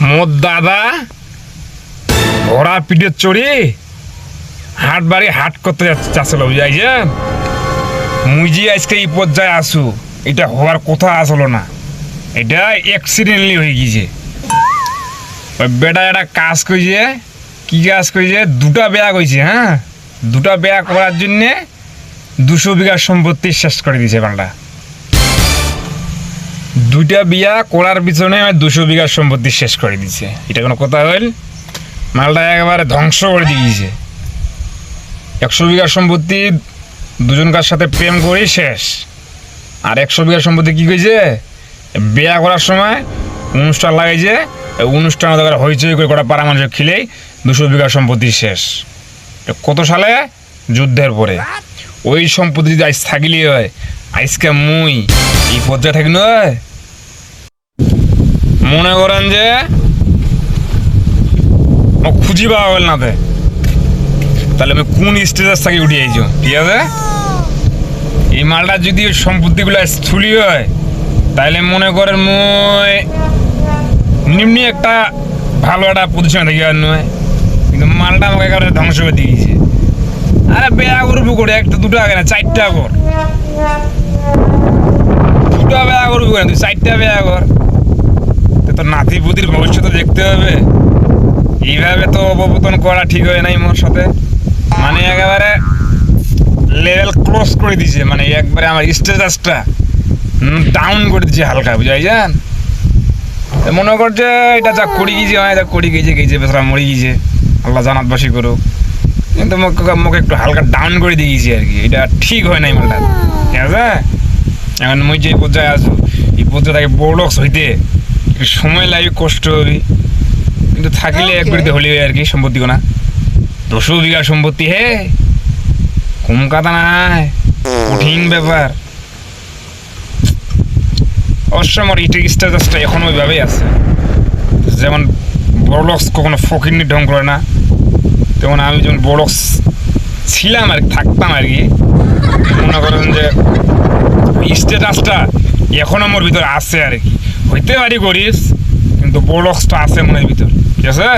মোর দাদা ঘোড়া পিঠে চড়ি হাট বাড়ি হাট করতে চাচ্ছিল বুঝাইছেন। মুই যে আজকে এই পর্যায়ে আসু এটা হওয়ার কথা আসলো না, এটা অ্যাক্সিডেন্টলি হয়ে গিয়েছে। ওই বেটা একটা কাজ করেছে, কি কাজ করেছে, দুটা ব্যাগ হয়েছে। হ্যাঁ, দুটা ব্যাগ করার জন্যে 200 বিঘা সম্পত্তি শেষ করে দিয়েছে বাংলা। দুইটা বিয়া করার পিছনে 200 বিঘা সম্পত্তি শেষ করে দিচ্ছে। এটা কোনো কথা হইল? মালটা একেবারে ধ্বংস করে দিয়েছে। 100 বিঘা সম্পত্তি দুজনকার সাথে প্রেম করেই শেষ। আর 100 বিঘা সম্পত্তি কী করেছে, বিয়া করার সময় অনুষ্ঠান লাগাইছে, অনুষ্ঠান হইচই করে কটা পাড়া মানুষ খিলেই 200 বিঘা সম্পত্তি শেষ। কত সালে? যুদ্ধের পরে। ওই সম্পত্তি যদি আজ থাকলেই হয়, আজকে মুই এই পর্যায়ে থাকি নয়। মনে করেন যে খুঁজি পাওয়া গেল না, তাহলে আমি কোন স্টেটাস থেকে উঠে আইছো, ঠিক আছে? এই মালটা যদি সম্পত্তিগুলো স্থূলি হয়, তাহলে মনে করেন মই নিম্নি একটা ভালো একটা পজিশনে থাকি আর নয়, কিন্তু মালটা আমাকে একেবারে ধ্বংস করে দিয়েছে। আরে বেয়া করবো করে একটা দুটো আগে না, 4টা কর। দুটা বেয়া করবি করে, তুই 4টা বেয়া কর। তো নাতি পুতির ভবিষ্যৎ দেখতে হবে। এইভাবে তো অবপতন করা ঠিক হয় নাই মোর সাথে। মানে একেবারে লেভেল ক্লোজ করে দিছে, মানে একবারে আমার স্ট্যাটাসটা ডাউন করে দিচ্ছে হালকা, বুঝাই যান। মনে করছে এটা যা করি গিয়েছে, হয় যা করি গিয়েছে, গেছে বেচারা মরে গিয়েছে, আল্লাহ জানাতবাসী করুক। কিন্তু মুখে একটু হালকা ডাউন করে দিয়েছি আর কি, এটা ঠিক হয় নাই মালটা, ঠিক আছে? এখন মুই যে পর্যায়ে আসবো, এই পর্যায়ে তাকে বড়লক্স হইতে একটু সময় লাগবে, কষ্ট হবে, কিন্তু থাকলে একবারিতে হলে আর কি। সম্পত্তি কোনা 200 বিঘা সম্পত্তি, হে কম কথা নাই, কঠিন ব্যাপার। অবশ্য আমার ইটের স্ট্যাটাসটা এখন ওইভাবেই আছে। যেমন বড়লক্স কখনো ফকিরনি ঢং করে না, তেমন আমি যেমন বড়লক্স ছিলাম আর থাকতাম আর কি। মনে করেন যে স্ট্যাটাসটা এখন আমার ভিতরে আছে আর কি। হইতে পারি গরিব, কিন্তু বড়লক্সটা আছে মনের ভিতর, ঠিক আছে?